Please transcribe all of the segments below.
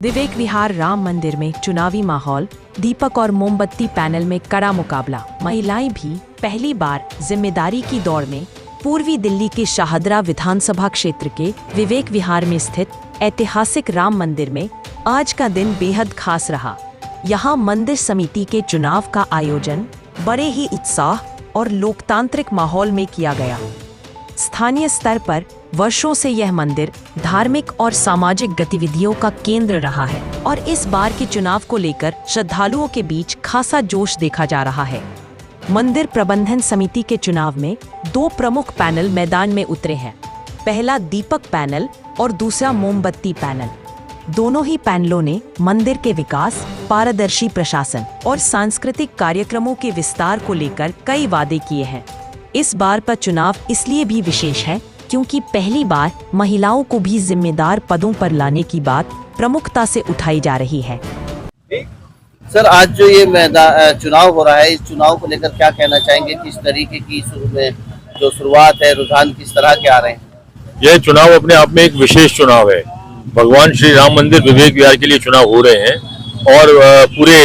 विवेक विहार राम मंदिर में चुनावी माहौल, दीपक और मोमबत्ती पैनल में कड़ा मुकाबला। महिलाएं भी पहली बार जिम्मेदारी की दौड़ में। पूर्वी दिल्ली के शाहदरा विधानसभा क्षेत्र के विवेक विहार में स्थित ऐतिहासिक राम मंदिर में आज का दिन बेहद खास रहा। यहाँ मंदिर समिति के चुनाव का आयोजन बड़े ही उत्साह और लोकतांत्रिक माहौल में किया गया। स्थानीय स्तर पर वर्षों से यह मंदिर धार्मिक और सामाजिक गतिविधियों का केंद्र रहा है और इस बार के चुनाव को लेकर श्रद्धालुओं के बीच खासा जोश देखा जा रहा है। मंदिर प्रबंधन समिति के चुनाव में दो प्रमुख पैनल मैदान में उतरे हैं। पहला दीपक पैनल और दूसरा मोमबत्ती पैनल। दोनों ही पैनलों ने मंदिर के विकास, पारदर्शी प्रशासन और सांस्कृतिक कार्यक्रमों के विस्तार को लेकर कई वादे किए हैं। इस बार का चुनाव इसलिए भी विशेष है क्योंकि पहली बार महिलाओं को भी जिम्मेदार पदों पर लाने की बात प्रमुखता से उठाई जा रही है। सर, आज जो ये चुनाव हो रहा है, इस चुनाव को लेकर क्या कहना चाहेंगे? किस तरीके की शुरू में जो शुरुआत है, रुझान किस तरह के आ रहे हैं? यह चुनाव अपने आप में एक विशेष चुनाव है। भगवान श्री राम मंदिर विवेक विहार के लिए चुनाव हो रहे हैं और पूरे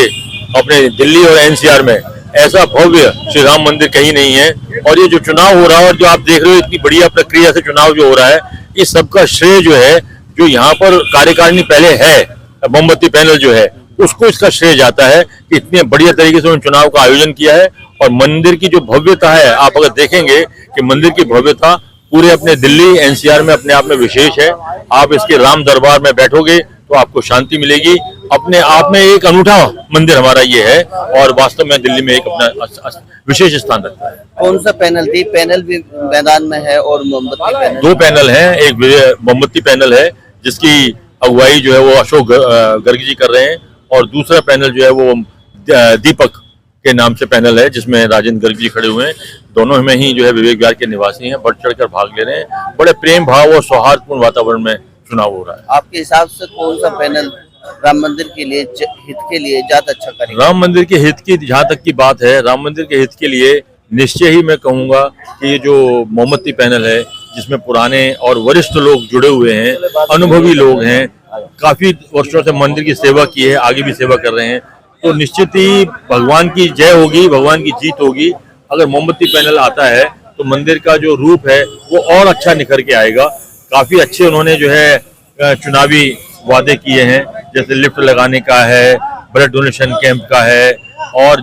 अपने दिल्ली और एनसीआर में ऐसा भव्य श्री राम मंदिर कहीं नहीं है। और ये जो चुनाव हो रहा है और जो आप देख रहे हो इतनी बढ़िया प्रक्रिया से चुनाव जो हो रहा है, इस सबका श्रेय जो है, जो यहाँ पर कार्यकारिणी पहले है, मोमबत्ती पैनल जो है, उसको इसका श्रेय जाता है कि इतने बढ़िया तरीके से उन्होंने चुनाव का आयोजन किया है। और मंदिर की जो भव्यता है, आप अगर देखेंगे कि मंदिर की भव्यता पूरे अपने दिल्ली एनसीआर में अपने आप में विशेष है। आप इसके राम दरबार में बैठोगे तो आपको शांति मिलेगी। अपने आप में एक अनूठा मंदिर हमारा ये है और वास्तव में दिल्ली में एक अपना विशेष स्थान रखता है। कौन सा पैनल थी? पैनल भी मैदान में है और मोमबत्ती पैनल? दो पैनल हैं। एक मोमबत्ती पैनल है जिसकी अगुवाई जो है वो अशोक गर्ग जी कर रहे हैं और दूसरा पैनल जो है वो दीपक के नाम से पैनल है जिसमें राजेंद्र गर्ग जी खड़े हुए हैं। दोनों में ही जो है विवेक विहार के निवासी हैं, बढ़ चढ़ कर भाग ले रहे हैं। बड़े प्रेम भाव और सौहार्दपूर्ण वातावरण में चुनाव हो रहा है। आपके हिसाब से कौन सा पैनल राम मंदिर के लिए हित के लिए ज्यादा अच्छा करेगा? राम मंदिर के हित की जहाँ तक की बात है, राम मंदिर के हित के लिए निश्चय ही मैं कहूँगा कि ये जो मोमबत्ती पैनल है जिसमें पुराने और वरिष्ठ लोग जुड़े हुए हैं, अनुभवी लोग हैं, काफी वर्षों से मंदिर की सेवा की है, आगे भी सेवा कर रहे हैं, तो निश्चित ही भगवान की जय होगी, भगवान की जीत होगी। अगर मोमबत्ती पैनल आता है तो मंदिर का जो रूप है वो और अच्छा निखर के आएगा। काफी अच्छे उन्होंने जो है चुनावी वादे किए हैं, जैसे लिफ्ट लगाने का है, ब्लड डोनेशन कैंप का है। और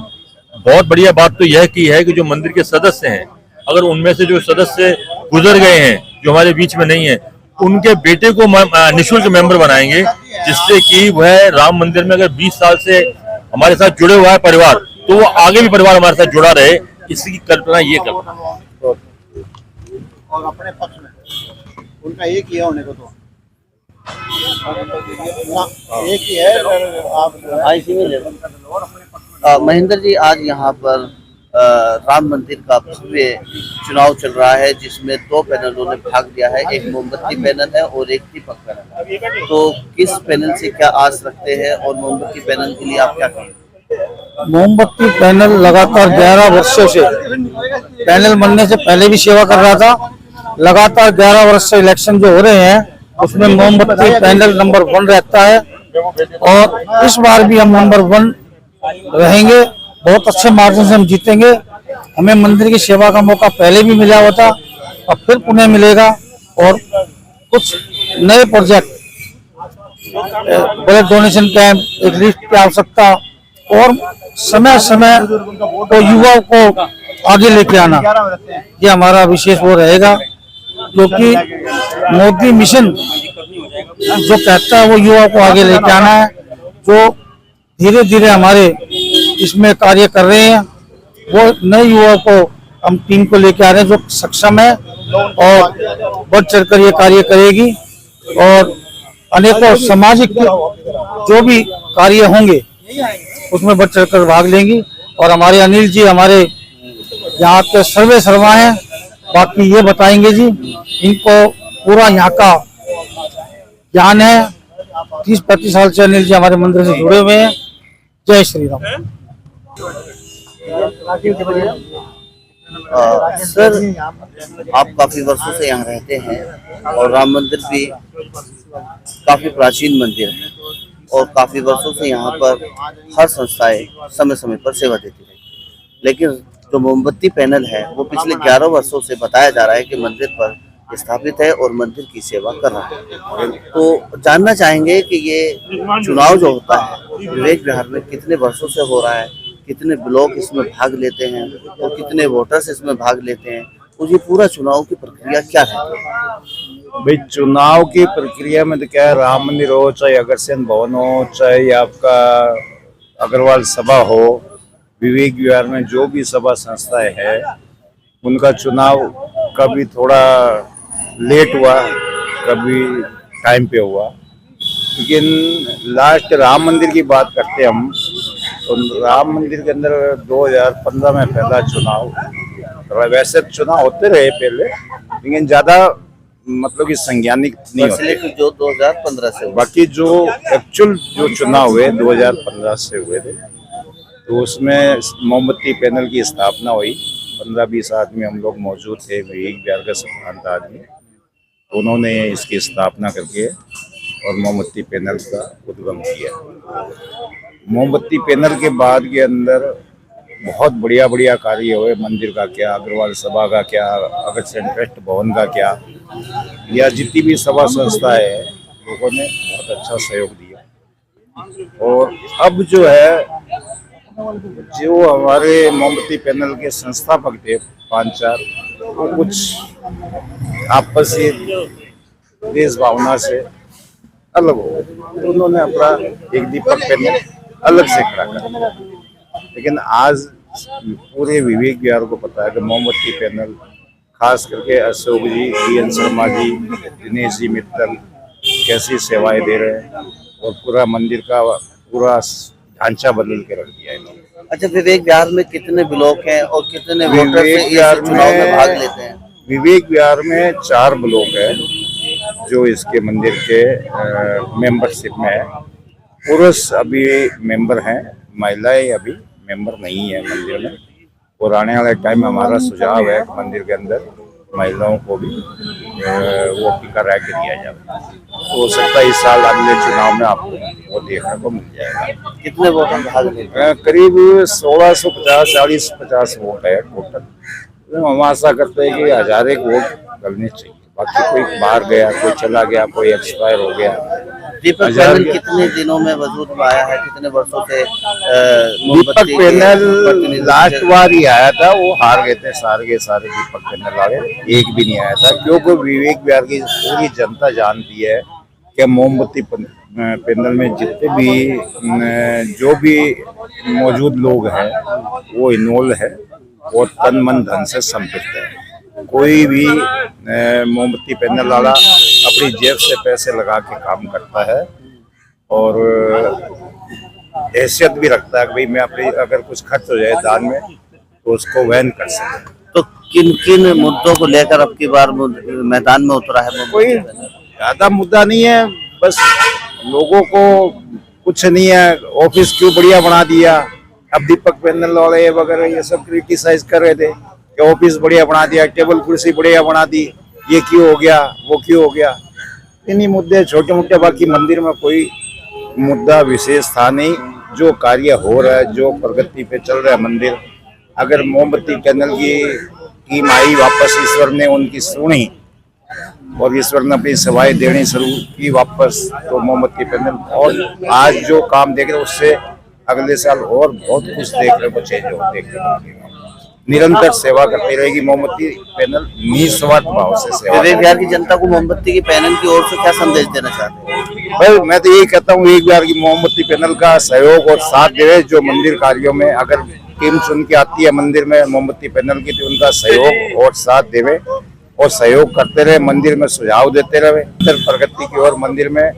बहुत बढ़िया बात तो यह की है कि जो मंदिर के सदस्य हैं, अगर उनमें से जो सदस्य गुजर गए हैं, जो हमारे बीच में नहीं है, उनके बेटे को निःशुल्क मेंबर बनाएंगे, जिससे कि वह राम मंदिर में अगर 20 साल से हमारे साथ जुड़े हुआ है परिवार, तो वो आगे भी परिवार हमारे साथ जुड़ा रहे, इसकी कल्पना ये करना। और अपने पक्ष में उनका एक ही है होने को, तो एक ही है। आप महेंद्र जी, आज यहाँ पर राम मंदिर का भव्य चुनाव चल रहा है जिसमें दो पैनलों ने भाग लिया है। एक मोमबत्ती पैनल है और एक दीपक पैनल है। तो किस पैनल से क्या आस रखते हैं और मोमबत्ती पैनल के लिए आप क्या कहेंगे? मोमबत्ती पैनल लगातार 11 वर्षों से, पैनल बनने से पहले भी सेवा कर रहा था। लगातार 11 वर्ष से इलेक्शन जो हो रहे हैं उसमें मोमबत्ती पैनल नंबर 1 रहता है और इस बार भी हम नंबर 1 रहेंगे। बहुत अच्छे मार्जिन से हम जीतेंगे। हमें मंदिर की सेवा का मौका पहले भी मिला हुआ था और फिर पुणे मिलेगा। और कुछ नए प्रोजेक्ट, ब्लड डोनेशन कैंप, एक लिफ्ट की आवश्यकता और समय समय तो युवाओं को आगे लेके आना, ये हमारा विशेष वो रहेगा। क्योंकि मोदी मिशन जो कहता है वो युवाओं को आगे लेके आना है। जो धीरे धीरे हमारे इसमें कार्य कर रहे हैं, वो नए युवाओं को हम टीम को लेके आ रहे हैं जो सक्षम है और बढ़ चढ़कर ये कार्य करेगी। और अनेकों सामाजिक जो भी कार्य होंगे उसमें बढ़ चढ़कर भाग लेंगी। और हमारे अनिल जी हमारे यहाँ के सर्वे सर्वा हैं, बाकी ये बताएंगे जी। इनको पूरा यहाँ का ज्ञान है। 30-35 साल से अनिल जी हमारे मंदिर से जुड़े हुए हैं। जय श्री राम। सर, आप काफी वर्षों से यहाँ रहते हैं और राम मंदिर भी काफी प्राचीन मंदिर है, और काफी वर्षों से यहाँ पर हर संस्थाएं समय समय पर सेवा देती रही। लेकिन जो मोमबत्ती पैनल है वो पिछले 11 वर्षों से बताया जा रहा है कि मंदिर पर स्थापित है और मंदिर की सेवा कर रहा है। तो जानना चाहेंगे कि ये चुनाव जो होता है विवेक विहार में कितने वर्षों से हो रहा है, कितने ब्लॉक इसमें भाग लेते हैं और कितने वोटर्स इसमें भाग लेते हैं, और ये पूरा चुनाव की प्रक्रिया क्या है? भाई चुनाव की प्रक्रिया में तो क्या है, राम मंदिर हो, चाहे अग्रसेन भवन हो, चाहे आपका अग्रवाल सभा हो, विवेक विहार में जो भी सभा संस्थाएं है उनका चुनाव कभी थोड़ा लेट हुआ, कभी टाइम पे हुआ। लेकिन लास्ट राम मंदिर की बात करते हम, तो राम मंदिर के अंदर 2015 में पहला चुनाव, वैसे चुनाव होते रहे पहले, लेकिन ज्यादा मतलब कि संज्ञानिक नहीं होते। जो 2015 से बाकी जो एक्चुअल जो चुनाव हुए 2015 से हुए थे, तो उसमें मोमबत्ती पैनल की स्थापना हुई। 15-20 आदमी हम लोग मौजूद थे, विवेक विहार का संस्थान आदमी, उन्होंने इसकी स्थापना करके और मोमबत्ती पैनल का उद्गम किया। मोमबत्ती पैनल के बाद के अंदर बहुत बढ़िया बढ़िया कार्य हुए। मंदिर का क्या, अग्रवाल सभा का क्या, अग्रसेन ट्रस्ट भवन का क्या, या जितनी भी सभा संस्था है, लोगों ने बहुत अच्छा सहयोग दिया। और अब जो है, जो हमारे मोमबत्ती पैनल के संस्थापक थे 5-4, वो कुछ आपसी देश भावना से अलग हो, तो उन्होंने अपना एक दीपक पैनल अलग से खड़ा कर। लेकिन आज पूरे विवेक विहार को पता है कि मोमबत्ती पैनल, खास करके अशोक जी, DN शर्मा जी, दिनेश जी मित्तल कैसी सेवाएं दे रहे हैं, और पूरा मंदिर का पूरा ढांचा बदल के रख दिया इन्होंने। अच्छा, विवेक विहार में कितने ब्लॉक हैं और कितने वोटर इस चुनाव में भाग लेते हैं? विवेक विहार में 4 ब्लॉक है जो इसके मंदिर के मेंबरशिप में है। पुरुष अभी मेंबर हैं, महिलाएं अभी मेंबर नहीं है मंदिर में। और आने वाले टाइम में हमारा सुझाव है कि मंदिर के अंदर महिलाओं को भी वोटिंग का राइट दिया जाए। तो हो सकता है इस साल अगले चुनाव में आपको वो देखने को मिल जाएगा। कितने वोटर भाग लेते हैं? करीब 1650, 40-50 वोट है टोटल। तो हम आशा करते हैं कि 1000 एक वोट डलने चाहिए। बाकी कोई बाहर गया, कोई चला गया, कोई एक्सपायर हो गया। दीपक पैनल कितने दिनों में वजूद में आया है? कितने वर्षों से दीपक पैनल लास्ट बार ही आया था, वो हार गए थे, सारे दीपक पैनल वाले, एक भी नहीं आया था। क्योंकि विवेक विहार की पूरी जनता जानती है कि मोमबत्ती पैनल में जितने भी जो भी मौजूद लोग हैं वो इन्वॉल्व है और तन मन धन से संतुष्ट है। कोई भी मोमबत्ती पैनल वाला अपनी जेब से पैसे लगा के काम करता है और हैसियत भी रखता है कि भाई मैं अपनी अगर कुछ खर्च हो जाए दान में तो उसको वहन कर सके। तो किन किन मुद्दों को लेकर अब की बार मैदान में उतरा है? कोई ज्यादा मुद्दा नहीं है, बस लोगों को कुछ नहीं है। ऑफिस क्यों बढ़िया बना दिया, अब दीपक पैनल वाले वगैरह ये सब क्रिटिसाइज कर रहे थे कि ऑफिस बढ़िया बना दिया, टेबल कुर्सी बढ़िया बना दी, ये क्यों हो गया, वो क्यों हो गया। इन्हीं मुद्दे छोटे मोटे, बाकी मंदिर में कोई मुद्दा विशेष था नहीं। जो कार्य हो रहा है, जो प्रगति पे चल रहा है मंदिर, अगर मोमबत्ती पैनल की टीम आई वापस, ईश्वर ने उनकी सुनी और ईश्वर ने अपनी सेवाएं देनी शुरू की वापस, तो मोमबत्ती पैनल और आज जो काम देख रहे हैं उससे अगले साल और बहुत कुछ देखने को चेंज हो, देखने को मिलेगा। निरंतर सेवा करती रहेगी मोमबत्ती पैनल, निस्वार्थ भाव से सेवा। विवेक विहार की जनता को मोमबत्ती की पैनल की ओर से क्या संदेश देना चाहते हैं? भाई मैं तो यही कहता हूँ, विवेक विहार की मोमबत्ती पैनल का सहयोग और साथ दे। जो मंदिर कार्यों में अगर टीम चुन के आती है मंदिर में मोमबत्ती पैनल की, तो उनका सहयोग और साथ देवे और सहयोग करते रहे, मंदिर में सुझाव देते रहे, प्रगति की ओर मंदिर में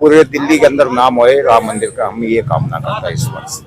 पूरे दिल्ली के अंदर नाम होए राम मंदिर का। हम ये कामना करता है इस वर्ष।